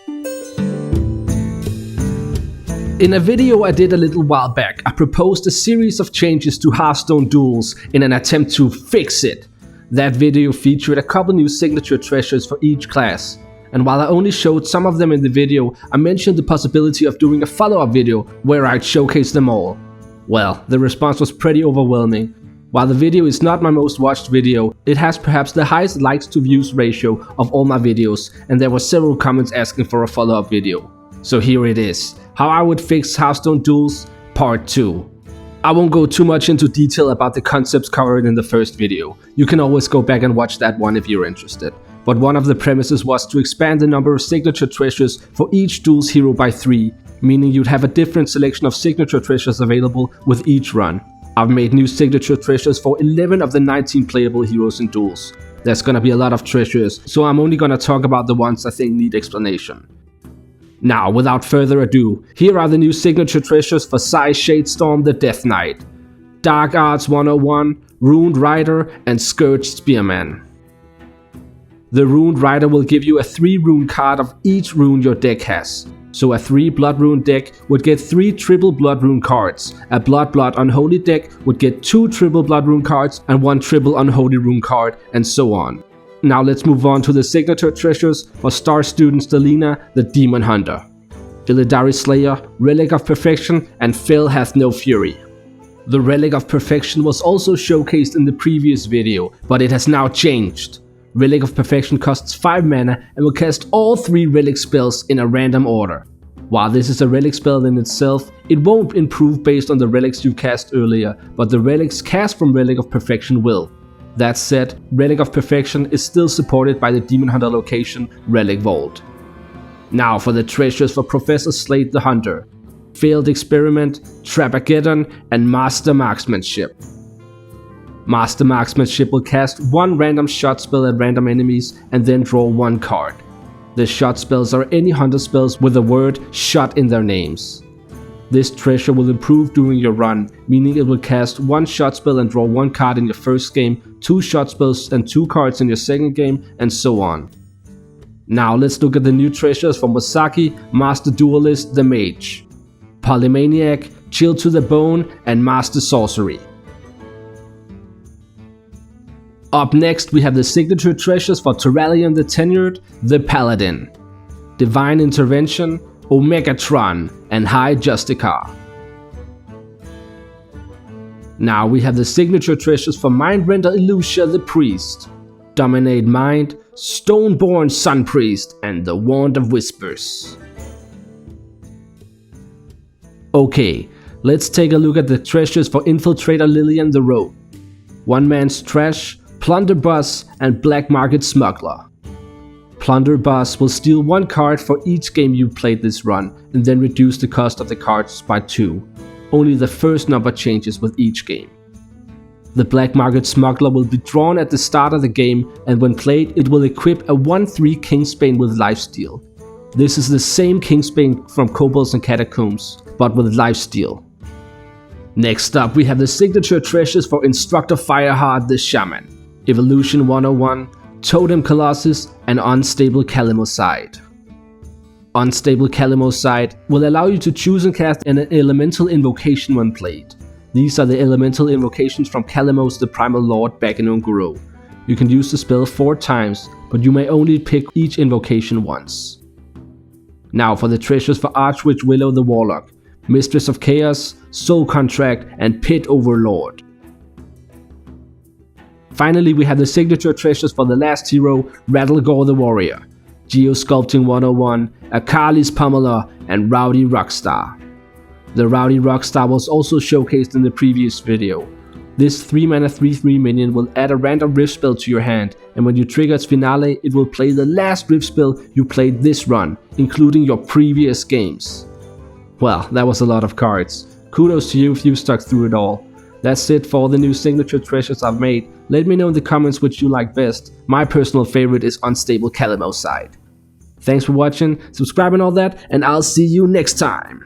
In a video I did a little while back, I proposed a series of changes to Hearthstone Duels in an attempt to fix it. That video featured a couple new signature treasures for each class, and while I only showed some of them in the video, I mentioned the possibility of doing a follow-up video where I'd showcase them all. Well, the response was pretty overwhelming. While the video is not my most watched video, it has perhaps the highest likes to views ratio of all my videos, and there were several comments asking for a follow-up video. So here it is. How I would fix Hearthstone Duels Part 2. I won't go too much into detail about the concepts covered in the first video. You can always go back and watch that one if you're interested. But one of the premises was to expand the number of signature treasures for each Duels hero by 3, meaning you'd have a different selection of signature treasures available with each run. I've made new signature treasures for 11 of the 19 playable heroes in Duels. There's gonna be a lot of treasures, so I'm only gonna talk about the ones I think need explanation. Now, without further ado, here are the new signature treasures for Sai Shadestorm the Death Knight, Dark Arts 101, Runed Rider, and Scourged Spearman. The Runed Rider will give you a 3 rune card of each rune your deck has. So a 3 Blood Rune deck would get 3 triple Blood Rune cards, a Blood Unholy deck would get 2 triple Blood Rune cards and 1 triple Unholy Rune card, and so on. Now let's move on to the signature treasures for Star Student Stelina the Demon Hunter, Illidari Slayer, Relic of Perfection, and Fel Hath No Fury. The Relic of Perfection was also showcased in the previous video, but it has now changed. Relic of Perfection costs 5 mana and will cast all 3 relic spells in a random order. While this is a relic spell in itself, it won't improve based on the relics you cast earlier, but the relics cast from Relic of Perfection will. That said, Relic of Perfection is still supported by the Demon Hunter location Relic Vault. Now for the treasures for Professor Slate the Hunter, Failed Experiment, Trapageddon, and Master Marksmanship. Master Marksmanship will cast 1 random shot spell at random enemies and then draw 1 card. The shot spells are any hunter spells with the word shot in their names. This treasure will improve during your run, meaning it will cast 1 shot spell and draw 1 card in your first game, 2 shot spells and 2 cards in your second game, and so on. Now let's look at the new treasures from Wasaki, Master Duelist the Mage, Polymaniac, Chill to the Bone, and Master Sorcery. Up next we have the signature treasures for Turalion the Tenured, the Paladin, Divine Intervention, Omegatron, and High Justicar. Now we have the signature treasures for Mindrender Illusia the Priest, Dominate Mind, Stoneborn Sun Priest, and the Wand of Whispers. Okay, let's take a look at the treasures for Infiltrator Lillian the Rogue, One Man's Trash, Plunderboss, and Black Market Smuggler. Plunderboss will steal 1 card for each game you played this run, and then reduce the cost of the cards by 2. Only the first number changes with each game. The Black Market Smuggler will be drawn at the start of the game, and when played it will equip a 1/3 Kingsbane with Lifesteal. This is the same Kingsbane from Kobolds and Catacombs, but with Lifesteal. Next up we have the signature treasures for Instructor Fireheart the Shaman, Evolution 101, Totem Colossus, and Unstable Calimoside. Unstable Calimoside will allow you to choose and cast an elemental invocation when played. These are the elemental invocations from Calimos the Primal Lord back in Unguro. You can use the spell 4 times, but you may only pick each invocation once. Now for the treasures for Archwitch Willow the Warlock, Mistress of Chaos, Soul Contract, and Pit Overlord. Finally we have the signature treasures for the last hero, Rattlegore the Warrior, Geosculpting 101, Akali's Pummeler, and Rowdy Rockstar. The Rowdy Rockstar was also showcased in the previous video. This 3 mana 3/3 minion will add a random rift spell to your hand, and when you trigger its finale it will play the last rift spell you played this run, including your previous games. Well, that was a lot of cards. Kudos to you if you stuck through it all. That's it for all the new signature treasures I've made. Let me know in the comments which you like best. My personal favorite is Unstable Calimoside. Thanks for watching, subscribe and all that, and I'll see you next time.